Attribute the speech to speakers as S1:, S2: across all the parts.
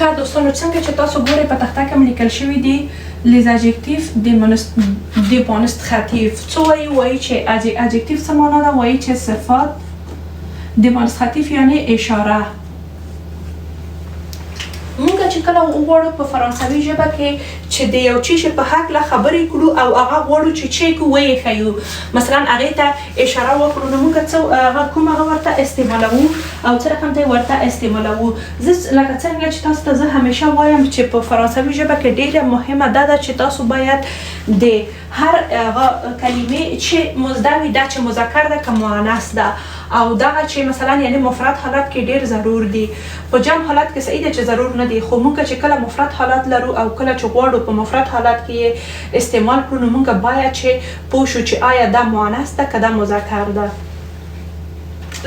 S1: ښه دوستانو څنګه چې تاسو ګورئ په تخته کې لیکل شوي دي les adjectifs démonstratifs. څه وایي چې adjectif څه معنا ده؟ وایي چې صفات démonstratif یعنی اشاره. مونږ چې کله وغواړو په فرانسوي ژبه کې چې د یو چیز په هکله خبرې کړو او هغه غواړو چې چیک وایي ښیو، مثلا هغې ته اشاره وکړو، نو مونږ څه کوم هغه ورته استعمالوو او څه رقم ته یې ورته استعمالوو. زه لکه څنګه چې تاسو ته زه همیشه وایم چې په فرانسوي ژبه کې ډېره مهمه دا ده چې تاسو باید د هر هغه کلمې چې مزده وي دا چې مذکر ده که مؤنث ده او دغه چې مثلا یعنی مفرد حالت کې ډیر ضرور دي. په جمع حالت کې صحیح ده چې ضرور نه دي، خو موږ چې کله مفرد حالت لرو او کله چې غواړو په مفرد حالت کې استعمال کړو نو موږ باید چې پوه شو چې آیا دا مؤنث ده که دا مذکر ده.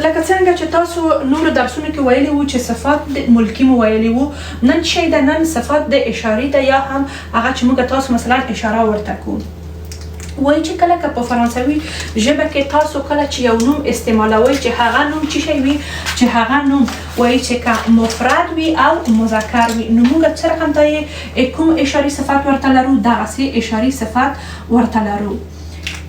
S1: لکه څنګه چې تاسو نورو درسونو کې ویلي وو چې صفات ملکي مو ویلي وو، نن شی ده، نن صفات د اشاري ده یا هم هغه چې موږ تاسو مثلا اشاره ورته کوو. وایي چې کله که په فرانسوي ژبه کې تاسو کله چې یو نوم استعمالوئ چې هغه نوم څه شی وي، چې هغه نوم وایي چې که مفرد وي او مذکر وي نو موږ څه رقم ته یې کوم اشاري صفت ورته لرو؟ دغسې اشاري صفت ورته لرو.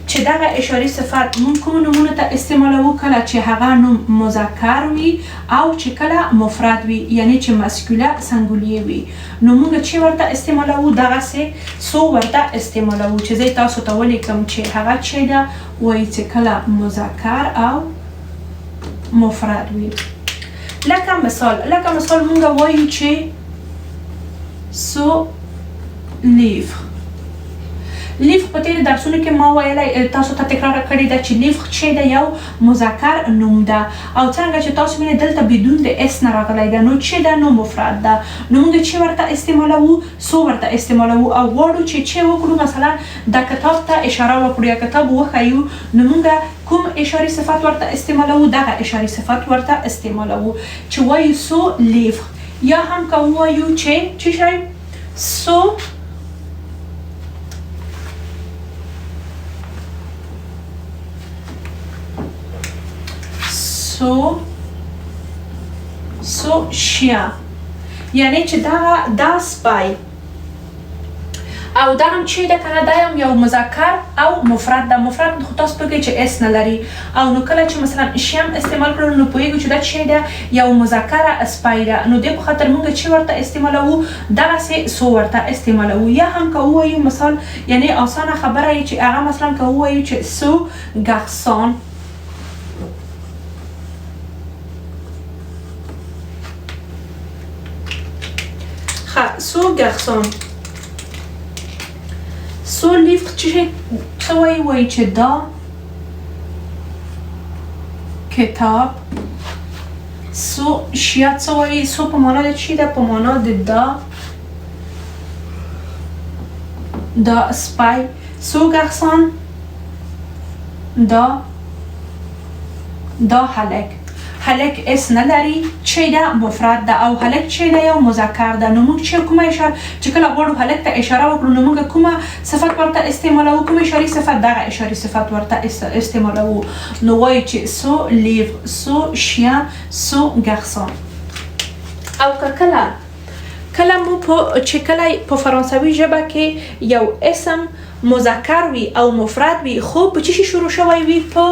S1: چې دغه اشاري صفت مونږ کوم نومونو ته استعمالوو؟ کله چې هغه نوم مذکر وي او چې کله مفرد وي یعنی چې مسکوله سنګولیه وي نو مونږ چې ورته استعمالوو؟ دغسې سو ورته استعمالوو چې زه تاسو ته ولیکم چې هغه چې ده وایي چې کله مذکر او مفرد وي. لکه مثال مونږ وایو چې سو لیفر. لیفر په تېرو درسونو کې ما ویلی تاسو ته تکرار کړې ده چې لیفر چې ده یو مذکر نوم ده او څنګه چې تاسو وینئ دلته بدون د اس نه راغلی ده نو چې ده نو مفرد ده نو موږ چې ورته استعمالوو؟ سو ورته استعمالوو او غواړو چې وکړو مثلا د کتاب ته اشاره وکړو یا کتاب وښیو نو موږ کوم اشاري صفت ورته استعمالوو؟ دغه اشاري صفت ورته استعمالوو چې وایو سو لیفر یا هم که ووایو چې څه شی سو سو شیا یعنی چې دا سپای او دا هم چې ده کنه دا هم یو مذکر او مفرد ده. مفرد خو تاسو پوهیږئ چې اس نه لري او نو کله چې مثلا شیم استعمال کړو نو پوهیږو چې دا چې ده یو مذکره سپای ده نو دې په خاطر موږ چې ورته استعمالوو؟ دغسې سو ورته استعمالوو. یا هم که ووایو مثال یعنی اسانه خبره یې چې هغه مثلا که ووایو چې سو ګارسون سو ګارسون. سو لیفر څه وایي چې دا کتاب. سو شیا څه وایي؟ سو په معنا د چی ده؟ په معنا د دا سپای. سو ګارسون دا هلک اس نه لري، چې ده مفرد ده او هلک چې ده یو مذکر ده نو موږ چې کومه اشاره چې کله غواړو هلک ته اشاره وکړو نو موږ کومه صفت ورته استعمالوو؟ کوم اشاري صفت؟ دغه اشاري صفت ورته استعمالوو نو وایي چې سو لیفر، سو شیا، سو ګارسون. او که کله مو چې کله په فرانسوي ژبه کې یو اسم مذکر وي او مفرد وي خو په چی شروع شوی وي؟ په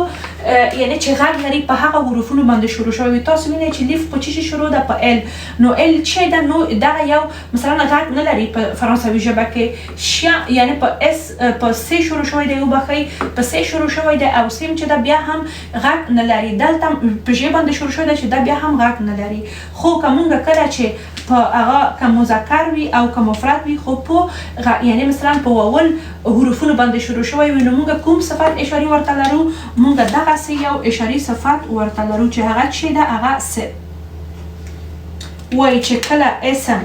S1: یعنی چې غږ لري په هغه حروفونو باندې شروع شوی وي. تاسو وینئ چې لیف په چی شروع ده؟ په ال. نو ال چې ده نو دغه یو مثلا غږ نه لري په فرانسوي ژبه کې. شیا یعنی په اس په سی شروع شوی دی، وبخئ په سی شروع شوی دی او سیم چې ده بیا هم غږ نه لري. دلته په ژ باندې شروع شوی دی چې دا بیا هم غږ نه لري. خو که مونږ کله چې په هغه که مذکر وي او که مفرد وي خو په یعنی مثلا په واول حروفونو باندې شروع شوی وي نو موږ کوم صفت اشاري ورته لرو؟ موږ دغسې یو اشاري صفت ورته لرو چې هغه چې ده هغه cette. وایي چې کله اسم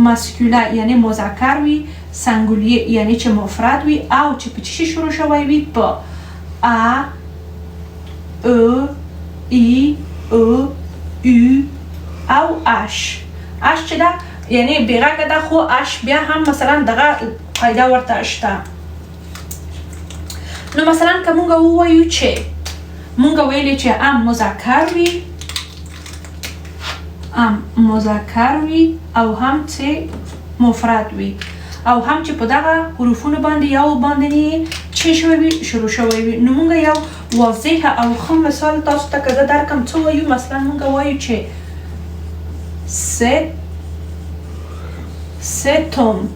S1: مسکوله یعنی مذکر وي، سنګولیه یعنی چې مفرد وي او چې په چی شروع شوی وي؟ په ا ا ای او یو او اش. اش چې ده یعنی بغږه ده خو اش بیا هم مثلا دغه قاعده ورته شته. نو مثلا که مونږ ووایو چې مونږ ویلې چې ام مذکر وي هم مذکر وي او هم چې مفرد وي او هم چې په دغه حروفونو باندې یو باندې چې شوی وي شروع شوی وي. نو موږ یو واضح او ښه مثال تاسو ته که زه درکړم څه وایو. مثلا موږ وایو چې cet homme.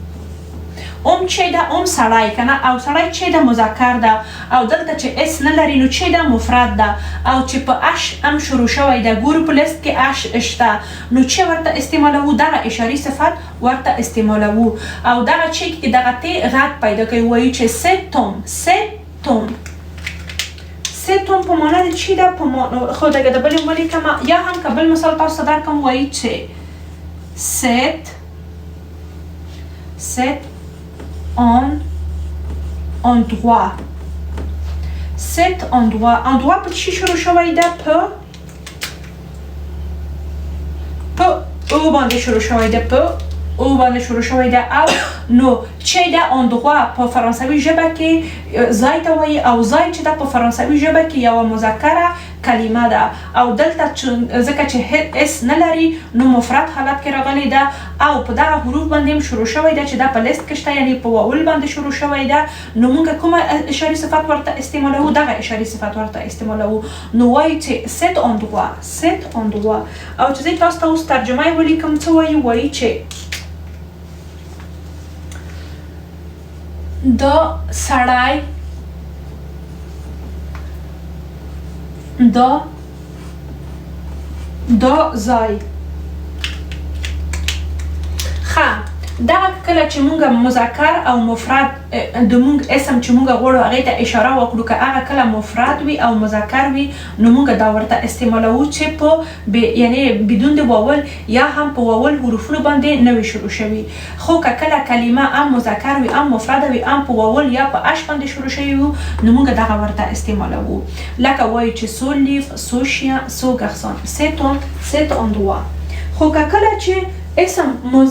S1: چې ده سړی کنه او سړی چې ده مذکر ده او دلته چې اس نه لري نو چې ده مفرد ده او چې په اش هم شروع شوی ده. ګورو په لیست کې اش شته نو چې ورته استعمالوو دغه اشاري صفت ورته استعمالوو او دغه چې کې دغه تی غږ پیدا کوي وایو چې cet homme په معنا د چې ده په معنا خو دغه د بلې ولیکم یا هم که بل مثال تاسو ته درکړم وایو چې cet endroit. Cet endroit په چی شروع شوی ده؟ په او باندې شروع شوی ده او نو چې ده endroit په فرانسوي ژبه کې ځای ته وایي او ځای چې ده په فرانسوي ژبه کې یوه مذکره کلمه ده او دلته ځکه چې اس نه لري نو مفرد حالت کې راغلی ده او په دغه حروف باندې هم شروع شوی ده چې دا په لیست کې شته یعنی په واول باندې شروع شوی ده. نو موږ کومه اشاري صفت ورته استعمالوو؟ دغه اشاري صفت ورته استعمالوو. نو وایو چې cet endroit او چې زه تاسو ته اوس ترجمه یې ولیکم څه وایي چې دا سړی دا ځای دغه کله چې مونږ مذکر او مفرد د مونږ اسم چې مونږ غواړو هغې ته اشاره وکړو که هغه کله مفرد وي او مذکر وي نو مونږ دا ورته استعمالوو چې په یعنی بدون د واول یا هم په واول حروفونو باندې نه وي شروع شوي. خو که کله کلمه هم مذکر وي هم مفرد وي هم په واول یا په اش باندې شروع شوي وي نو مونږ دغه ورته استعمالوو. لکه وایو چې son livre, son chien, son garçon, cet endroit. خو که کله چې اسم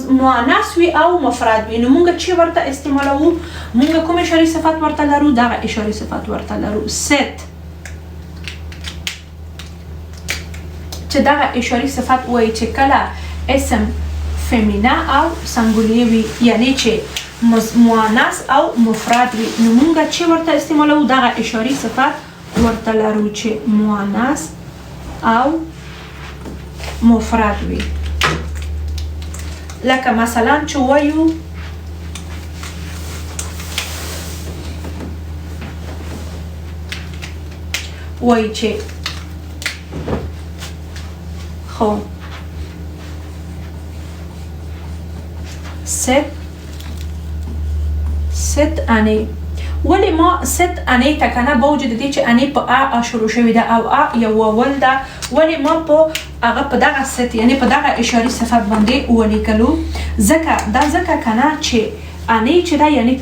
S1: مؤنث وي او مفرد وي نو مونږ چې ورته استعمالوو؟ مونږ کوم اشاري صفت ورته لرو؟ دغه اشاري صفت ورته لرو cet. چې دغه اشاري صفت وایي چې کله اسم فمینه او سنګولیه وي یعنی چې مؤنث او مفرد وي نو مونږ چې ورته استعمالوو؟ دغه اشاري صفت ورته لرو چې مؤنث او مفرد وي. لکه مثلا چې وایو چې خو cette année ولی ما ست انې ته کنه با وجود دې چې انې په ا شروع شوې ده او ا یو واول ده ولی ما په هغه په دغه ست یعنی په دغه اشاري صفت باندې ولیکلو ځکه کنه چې انې چې ده یعنی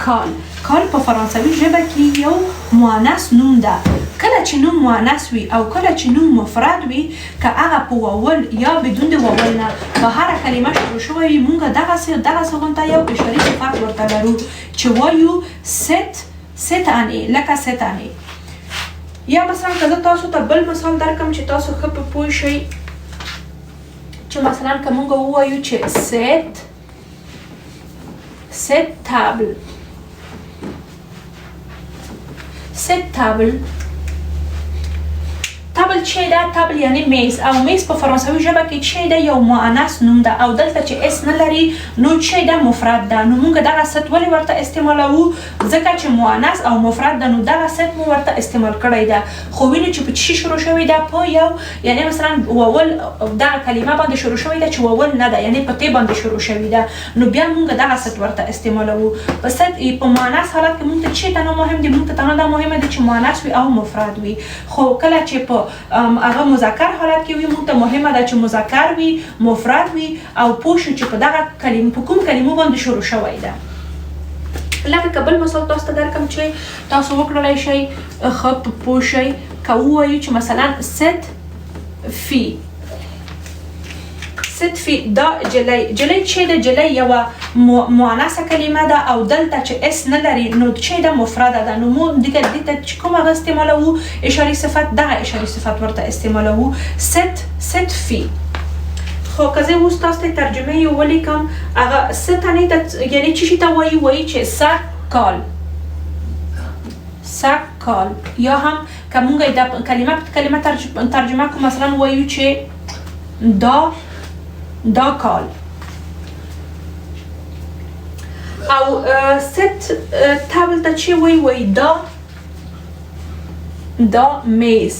S1: کال په فرانسوي ژبه کې یو مؤنث نوم ده. کله چې نوم مؤنث وي او کله چې نوم مفرد وي که هغه په واول یا بدون د واول نه په هره کلمه شروع شوی وي مونږ دغسې غونته یو اشاري صفت ورته لرو چې وایو cette année. لکه cette année. یا مثلا که زه تاسو ته بل مثال درکم چې تاسو ښه په پوه شئ چې مثلا که مونږ ووایو چې cette table تابل چې ده؟ تابل یعنی میز او میز په فرانسوي ژبه کې چې ده یو مؤنث نوم ده او دلته چې اس نه لري نو چې ده مفرد ده. نو موږ دغه ست ولې ورته استعمالوو؟ ځکه چې مؤنث او مفرد ده نو دغه ست مو ورته استعمال کړی ده. خو وینو چې په چی شروع شوی ده؟ په یو یعنی مثلا واول دغه کلمه باندې شروع شوی ده چې واول نه ده یعنی په تی باندې شروع شوی ده نو بیا موږ دغه ست ورته استعمالوو. په ست په مؤنث حالت کې موږ ته چې نه مهم دي موږ ته دا مهمه ده چې مؤنث وي او مفرد وي. خو کله چې په هغه مذکر حالت کې وي موږ ته مهمه ده چې مذکر وي مفرد وي او پوه شو چې په دغه کلمه په کوم کلمو باندې شروع شوی ده. لکه که بل مثال تاسو ته درکم چې تاسو وکړلی شئ ښه پوه شئ که ووایو چې مثلا cette fille دا جلی چې ده جلی یوه مؤنثه کلمه ده او دلته چې اس نه لري نو چې ده مفرده ده نو مو دیگه دې ته چې کوم هغه استعمالوو اشاري صفت دغه اشاري صفت ورته استعمالوو cette fille. خو که زه اوس تاسو ته ترجمه یې ولیکم هغه څه تنې ته یعنې چې شي ته وایي چې سا کال سکال یا هم که مونږ د کلمه په کلمه ترجمه کوو مثلا وایو چې دا کال او ست تابل ته چې وایي دا میز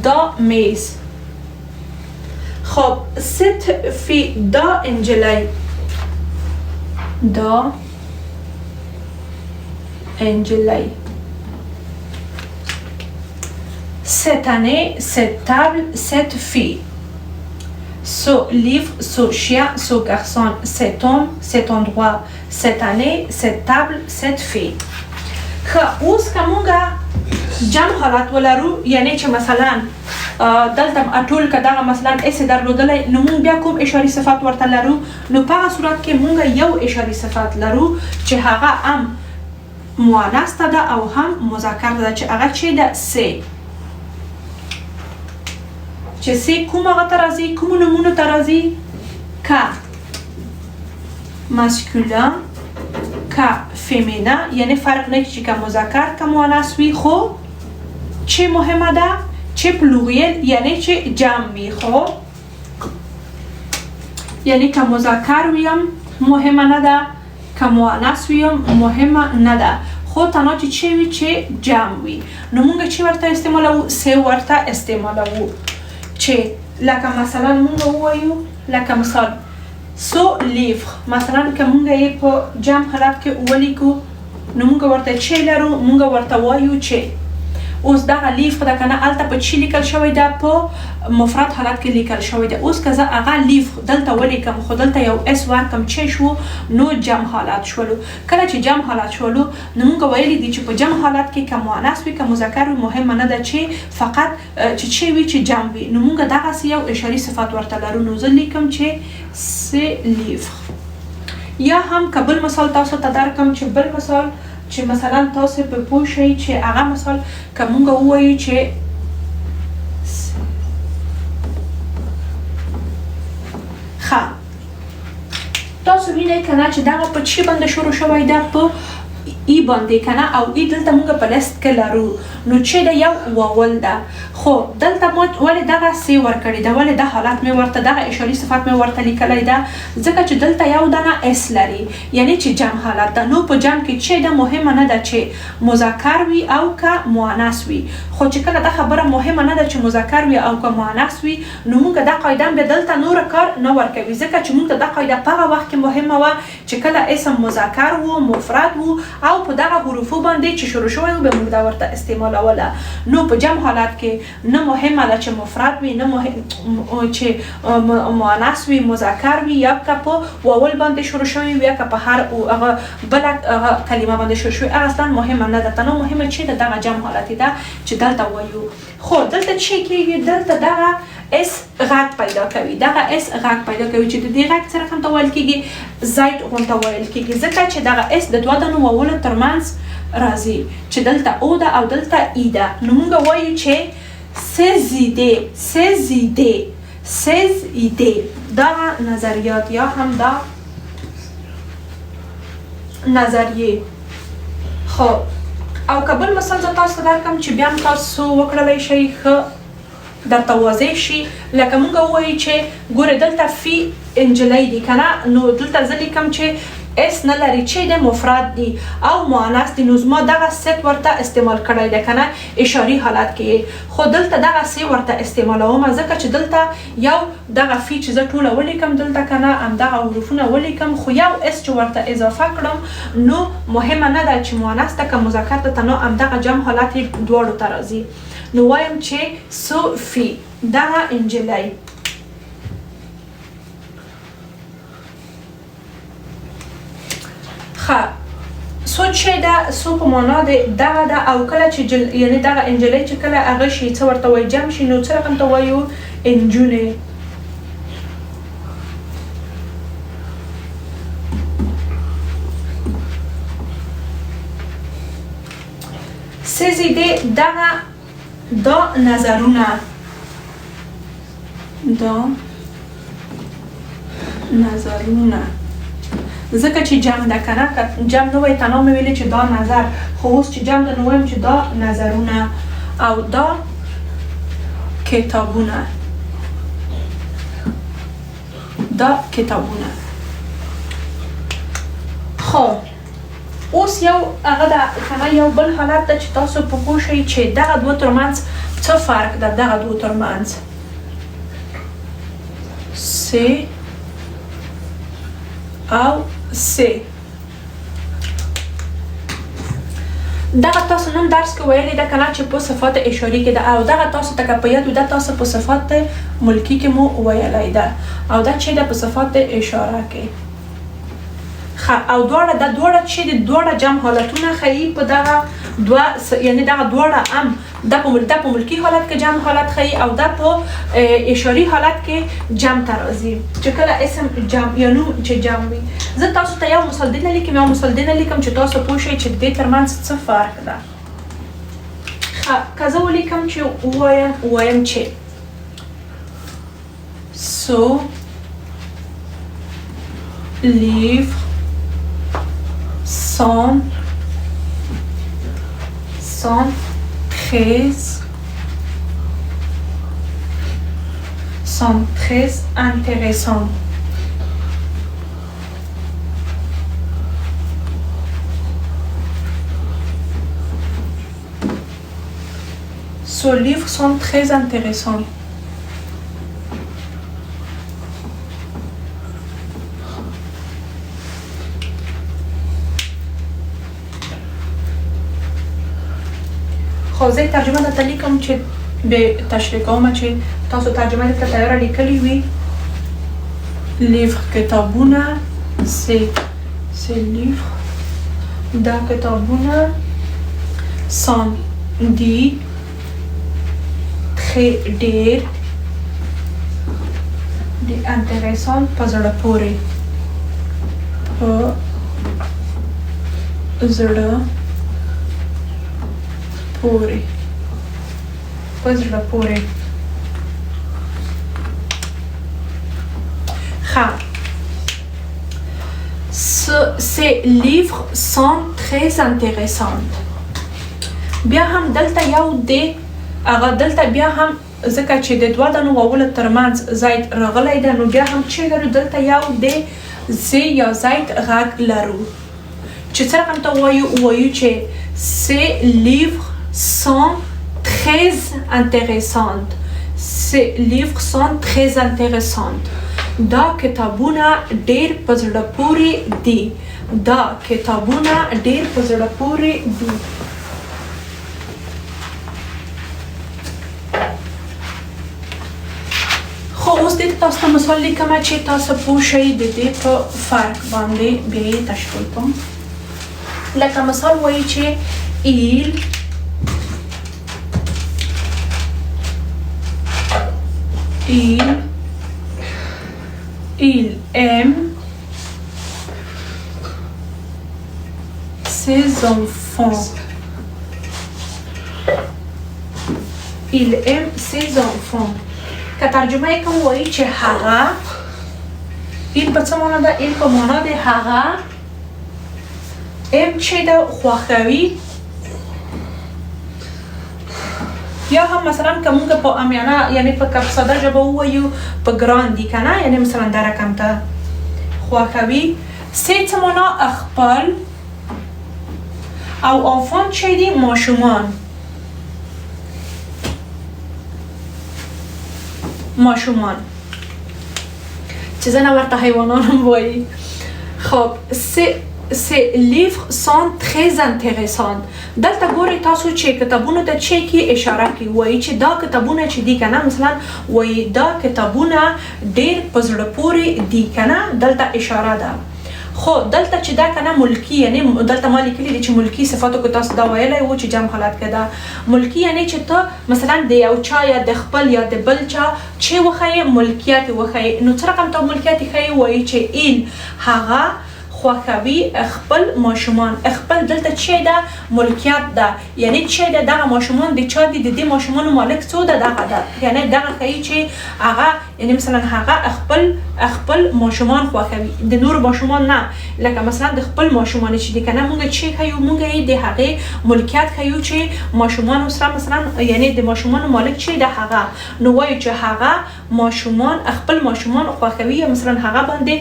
S1: دا میز خب ست فی دا انجلی دا انجلی cette année, cette table, cette fille. Ce livre, ce chien, ce garçon, cet homme, cet endroit, cette année, cette table, cette fille. اوس که مونږه جمع حالات ولرو یعنی چې مثلا دلته ټول که دغه مثلا اس درلودلی نو مونږ بیا کوم اشاري صفات ورته لرو نو په هغه صورت کې مونږ یو اشاري صفات لرو چې هغه هم مؤنث ته ده او هم مذکر ته ده چې هغه چې ده سه چې سه کوم هغه ته راځي کومو نومونو ته راځي که ماسکولین که فیمینه یعنی فرق نه چې که مذکر که مؤنث وي خو چې مهمه ده چې پلوریل یعنی چې جمع وي خو یعنی که مذکر ویم مهمه نه ده که مؤنث ویم مهمه نه ده خو تنها چې وي چې جمع وي نو مونږ چې ورته استعمالوو سه ورته استعمالوو چې لکه مثلا مونږ ووایو لکه مثال سو لیفر مثلا که مونږ یې په جمع حالت کې ولیکو نو مونږ ورته چې لرو مونږ ورته وایو چې اوس دغه لیفر ده که نه هلته په چې لیکل شوی ده په مفرد حالت کې لیکل شوی ده اوس که زه هغه لیفر دلته ولیکم خو دلته یو اس ورکم چې شو نو جمع حالات شولو کله چې جمع حالات شولو نو مونږ ویلی دي چې په جمع حالت کې که مؤنث وي که مذکر وي مهمه نه ده چې فقط چې وي چې جمع وي نو مونږ دغسې یو اشاري صفات ورته لرو نو زه لیکم چې سه لیفر یا هم که بل مثال تاسو ته درکم چې بل مثال چې مثلا تاسو په پوه شئ چې هغه مثال که مونږ ووایو چې ښه تاسو وینئ که نه چې دغه په چې باندې شروع شوی ده په ای باندې که نه او ای دلته مونږ په لیست کې لرو نو چې ده یو واول ده خو دلته ما ولې دغه سی ورکړې ده ولې دا حالت مې ورته دغه اشاري صفات مې ورته لیکلی ده ځکه چې دلته یو دانه اس لري یعنی چې جمع حالت ده نو په جمع کې چې ده مهمه نه ده چې مذکر وي او که مؤنث وي خو چې کله دا خبره مهمه نه ده چې مذکر وي او که مؤنث وي نو مونږ دا قاعده بیا دلته نور کار نه ورکوي ځکه چې مونږ ته دا قاعده په هغه وخت کې مهمه وه چې کله اسم مذکر و مفرد و او په دغه حروفو باندې چې شروع شوی و به مونږ دا ورته استعمالوله نو په جمع حالت کې نه مهمه ده چې مفرد وي نه چې مؤنث وي مذکر وي یا که په واول باندې شروع شوی وي یا که په هر هغه بله کلمه باندې شروع شوی هغه اصلا مهمه نه ده تنها مهمه چې د دغه جمع حالتې ده چې دلته وایو خو دلته چې کېږي دلته دغه اس غږ پیدا کوي دغه اس غږ پیدا کوي چې د دې غږ سره کوم ته ویل کېږي زید غونته ویل کېږي ځکه چې دغه اس د دوه دانو واولو ترمنځ راځي چې دلته او ده او دلته ای ده نو مونږ وایو چې ces idées دغه نظریات یا هم دا نظریه خو او که بل مثال زه تاسو ته درکړم چې بیا هم تاسو وکړلی شئ ښه درته واضح شي لکه مونږ ووایو چې ګورې دلته فی انجلی دي که نه نو دلته زه لیکم چې اس نه لري چې د مفرد دي او مؤنث دي نو زما دغه ست ورته استعمال کړی ده که نه اشاري حالت کې خو دلته دغه سی ورته استعمالوم ځکه چې دلته یو دغه فی چې زه ټوله ولیکم دلته که نه همدغه حروفونه ولیکم خو یو اس چې ورته اضافه کړم نو مهمه نه ده چې مؤنث ده که مذکر ده نو همدغه جمع حالت دواړو ته راځي نو وایم چې صوفی دغه انجلی سو چې ده سو په معنا د دغه ده او کله چې یعنی دغه انجلی چې کله هغه شي څه ورته وایي جمع شي نو څه رقم ته وایو انجونې ces idées دغه دا نظرونه دا نظرونه ځکه چې جمع ده که نه جمع نه وای تنها مې ویلې چې دا نظر خو اوس چې جمع ده نو وایم چې دا نظرونه او دا کتابونه دا کتابونه خو اوس یو هغه ده که نه یو بل حالت ده چې تاسو په پوه شئ چې دغه دوه ترمنځ څه فرق ده دغه دوه ترمنځ سه او سه دغه تاسو نن درس کې ویلي ده که نه چې په صفات اشاري کې ده او دغه تاسو ته که په یاد وي ده تاسو په صفات ملکي کې مو ویلی ده او دا چې ده په صفات اشاره کې او دواړه دا دواړه چې د دواړه جمع حالتونه ښیي په دغه دوه یعنی دغه دواړه هم دا په ملکي حالت کې جمع حالت ښیي او دا په اشاري حالت کې جمع ته راځي چې کله اسم جمع یا نوم چې جمع وي زه تاسو ته یو مثال دې نه لیکم یو مثال دې نه لیکم چې تاسو پوه شئ چې د دې ترمنځ څه فرق ده که زه ولیکم چې ووایم چې ce livre sont très intéressants. Ces livres sont très intéressants. زه ترجمه درته لیکم چې به تشریح کوم چې تاسو ترجمه درته تیاره لیکلې وي لیور کتابونه سه لیور دا کتابونه سان دی ډېر دی انټرسان په زړه پورې په زړه پورې Ces livres sont très intéressants. بیا هم دلته یو دی هغه دلته بیا هم ځکه چې د دوه دانو واولو ترمنځ زید راغلی ده نو بیا هم چې لرو دلته یو دی زی یا زید غږ لرو چې څه رقم ته وایو چې ces livres sont très intéressantes. Ces livres sont très intéressants. دا کتابونه ډېر په زړه پورې دي. دا کتابونه ډېر په زړه پورې دي. خو اوس دې تاسو ته مثال لیکم چې تاسو پوه شئ د دې په فرق باندې بیا یې تشریح کوم. لکه مثال وایي چې il aime ses enfants. Il aime ses enfants. که ترجمه یې کوم وایي چې هغه il په څه معنا ده il په معنا د هغه ام چې ده خوښوي یا هم مثلا که مونږ په امیانه یعنی په ساده ژبه ووایو په ګران دي که نه یعنی مثلا دا رقم ته خوښوي سې څه معنا خپل او آنفان چې دي ماشومان چې زه نه ورته حیوانان هم وایي خب Ces livres sont très intéressants. دلته ګورئ تاسو چې کتابونو ته چې کې اشاره کوي وایي چې دا کتابونه چې دي که نه مثلا وایي دا کتابونه ډېر په زړه پورې دي که نه دلته اشاره ده خو دلته چې دا که نه ملکي یعنی دلته ما لیکلي دي چې ملکي صفاتو کې تاسو دا ویلی و چې جمع حالت کې ده ملکي یعنی چې ته مثلا د یو چا یا د خپل یا د بل چا چې وښیې ملکیت یې وښیې نو څه رقم ته ملکیت یې ښیې وایي چې ایل هغه خوښوي خپل ماشومان. خپل دلته چې دا ملکیت ده، یعنی چې دغه ماشومان د چا دي، د دې ماشومانو مالک څو ده، دغه ده. یعنی دغه کوي چې هغه، یعنی مثلا هغه خپل ماشومان خوښوي، د نور ماشومان نه. لکه مثلا د خپل ماشومان چې دي کنه، مونږ چې کوي مونږ یې د هغې ملکیت کوي چې ماشومان سره مثلا، یعنی د ماشومان مالک چې د هغه، نو وایو چې هغه ماشومان خپل ماشومان خوښوي، یا مثلا هغه باندې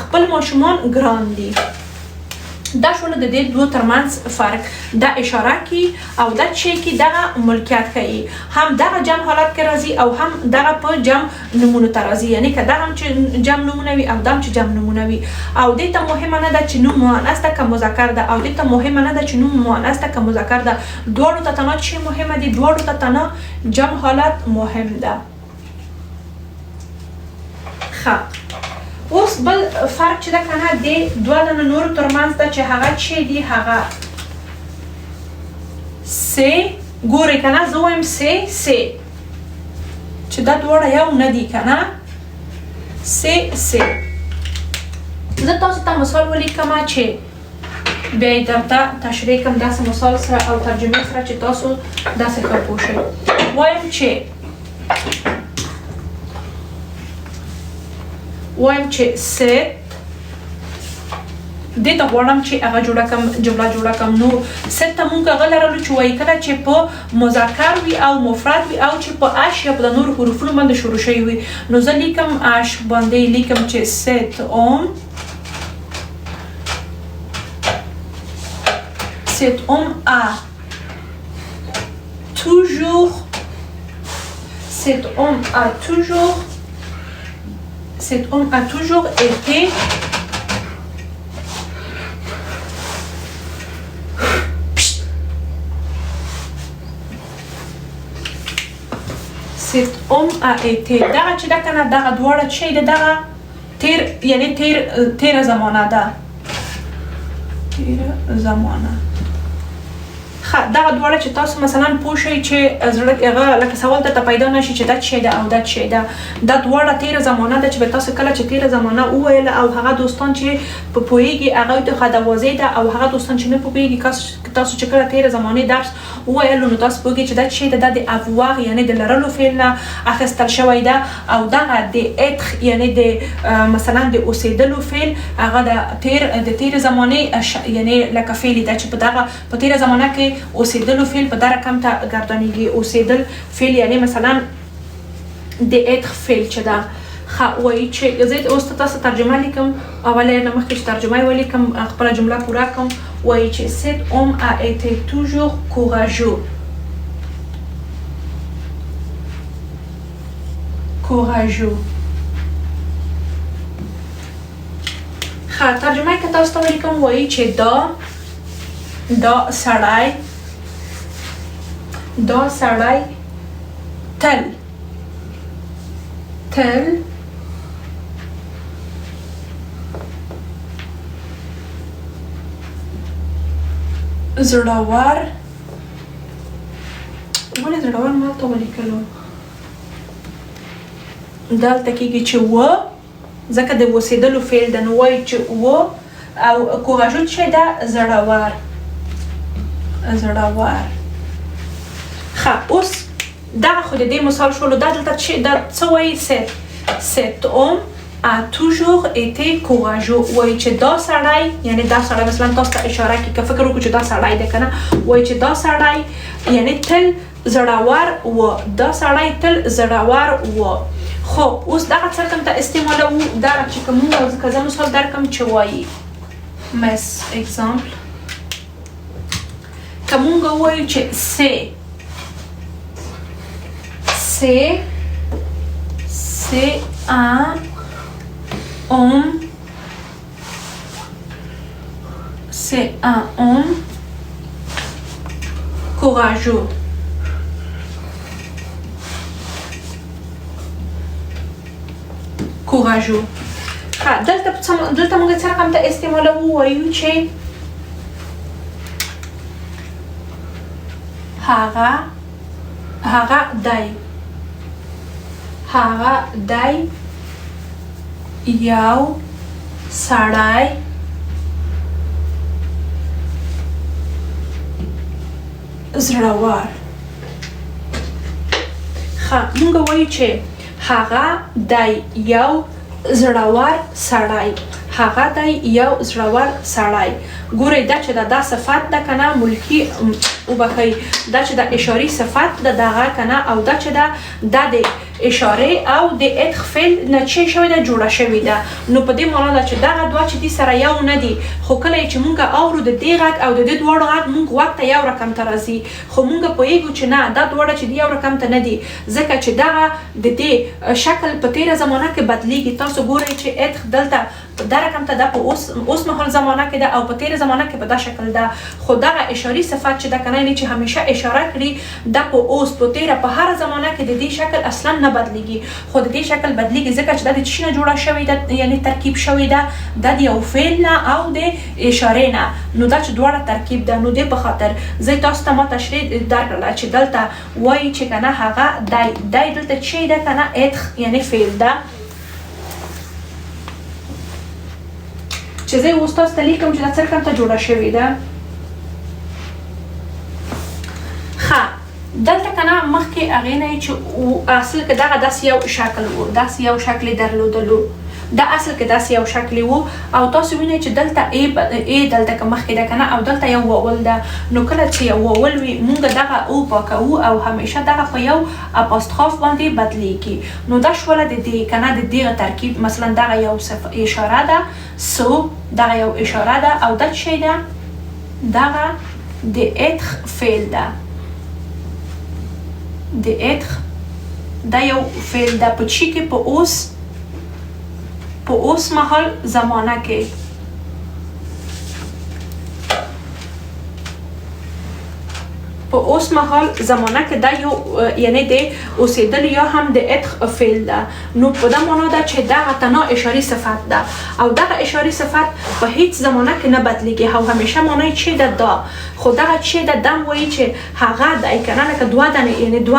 S1: خپل ماشومان ګران دي. دا شول د دې دوه ترمنځ فرق. دا اشاره کی او دا چې کی دغه ملکیت کوي، هم دغه جمع حالت کې راځي او هم دغه په جمع نمونه ته راځي. یعنی که دغه چې جمع نمونه وي او دغه چې جمع نمونه وي. او دې ته مهمه نه ده چې نوم مؤنث ده که مذکر ده، او دې ته مهمه نه ده چې نوم مؤنث ده که مذکر ده. دواړو ته تنها چې مهمه دي، دواړو ته تنها جمع حالت مهم ده. ښه، اوس بل فرق چې ده کنه د دوه نورو ترمنځ ده چې هغه چې دي، هغه سه. ګورئ کنه، زه وایم سه چې دا دواړه یو نه دي کنه. سه زه تاسو ته مثال ولیکم چې بیا یې درته تشریح کړم داسې مثال سره او ترجمې سره چې تاسو داسې ښه پوه شئ. وایم چې set. دې ته غواړم چې هغه جمله جوړه کړم. نو set ته مونږ هغه لرلو چې وایي کله چې په مذکر وي او مفرد وي او چې په اش یا په نورو حروفونو باندې شروع شوی وي. نو زه لیکم اش باندې لیکم چې cet homme a toujours été cet homme a été. دغه چې ده کنه، دغه دواړه چې ده، دغه تیر، یعنی تیره زمانه ده. تیره زمانه. دغه دواړه چې تاسو مثلا پوه شئ چې زړه هغه لکه سوال درته پیدا نشي چې دا چې ده او دا چې ده. دا دواړه تیره زمانه ده چې به تاسو کله چې تیره زمانه وویله او هغه دوستان چې په پوهېږي هغه ته خدوازۍ ده، او هغه دوستان چې نه پوهېږي تاسو چې کله تیره زمانې درس وویلو نو تاسو پوهېږئ چې دا چې ده د avoir یعنی د لرلو فعل نه اخیستل شوی ده، او دغه د être یعنی د مثلا د اوسېدلو فعل هغه د تیره زمانې یعنی لکه فعل ده چې په دغه په تیره زمانه کې اوسېدلو فعل په دا رقم ته ګردانیږي. اوسېدل فعل یعنی مثلا د être فعل چې ده. ښه، وایي چې زه اوس تاسو ترجمه لیکم، اوله نه مخکې چې ترجمه یې ولیکم خپله جمله پوره کړم. وایي چې cet homme a été toujours courageux. ښه، ترجمه یې که تاسو ته ولیکم، وایي چې دا سړی تل زړور. ولې زړور ما ته ولیکلو؟ دلته کېږي چې و، ځکه د اوسېدلو فعل ده. نو وایي چې و او کوراژو چې ده زړور. ښه، اوس دغه خو د دې مثال شولو. دا دلته چې دا څه وایي؟ cet homme a toujours été courageux. وایي چې دا سړی، یعنی دا سړی مثلا تاسو ته اشاره کوي که فکر وکړو چې دا سړی دی که نه، وایي چې دا سړی یعنی تل زړور و. دا سړی تل زړور و. خو اوس دغه څه کوم ته استعمالوو؟ دغه چې که مونږ که زه مثال درکړم چې وایي mes exemple که مونږ وایو چې c'est un homme courageux. دلته موږ څه رقم ته استعمالوو؟ وایو چې هغه دی یو سړی زړور. مونږ وایو چې هغه دی یو زړور سړی. هغه دی یو زړور سړی. ګورئ دا چې دا صفت ده که نه ملکي وبخئ دا چې د اشاري صفت ده دغه که نه او دا چې دا د اشاره او د اتخ فعل نه چې شوې ده جوړه شوې ده. نو په دې معنا ده چې دغه دوه چې دي سره یو نه دي خو کله چې مونږ اورو د دې غږ او د دې دواړو غږ مونږ غوږ ته یو رقم ته راځي خو مونږ پوهېږو چې نه دا دواړه چې دي یو رقم ته نه دي ځکه چې دغه د دې شکل په تېره زمانه کې بدلیږي. تاسو ګورئ چې اتخ دلته دا رقم ته ده په اوس مهال زمانه کې ده او په تېره زمانه کې په دا شکل ده خو دغه اشاري صفت چې ده که نه چې همیشه اشاره کړي دا په اوس په تېره په هره زمانه کې د دې شکل اصلا نه بدلیږي خو د دې شکل بدلیږي ځکه چې دا د څه نه جوړه شوې ده یعنی ترکیب شوې ده دا د یو فعل نه او د اشارې نه. نو دا چې دواړه ترکیب ده نو دې په خاطر زه تاسو ته ما تشریح درکړله چې دلته وایي چې که نه هغه دی دلته چې ده که نه اتخ یعنی فعل ده چې زه اوس تاسو ته لیکم چې دا څه رقم ته جوړه شوې ده. دلته که نه مخکې هغې نه چې اصل کې دغه داسې یو شکل و داسې یو شکل یې درلودلو دا اصل کې داسې یو شکل و او تاسو وینئ چې دلته ای دلته که مخکې ده که نه او دلته یو واول ده نو کله چې یو واول وي مونږ دغه او پاکوو او همیشه دغه په یو اپاستخاف باندې بدلیږي. نو دا شوله د دې که نه د دغه ترکیب مثلا دغه یو اشاره ده سو دغه یو اشاره ده او دا څه ده دغه د اتخ فعل ده. د اتخ دا یو فعل ده په چی کې په اوس مهال زمانه کې په اوس مهال زمانه کې دا یو یعنی د اوسېدل یا هم د اتخ فعل ده. نو په دا معنا ده چې دغه تنها اشاري صفت ده او دغه اشاري صفت په هیڅ زمانه کې نه بدلیږي او همیشه معنی چې ده دا خو دغه چې ده دم وایي چې هغه دی که نه لکه دوه دانې یعنی د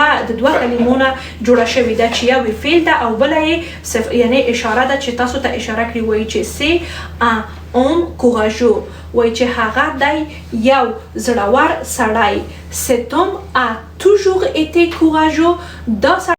S1: دوه کلمونه جوړه شوې ده چې یو فعل ده او بله یې یعنی اشاره ده چې تاسو ته اشاره کړي وایي چې سي homme courageux وایي چې هغه دی یو زړور سړی. cet homme a toujours été courageux. دا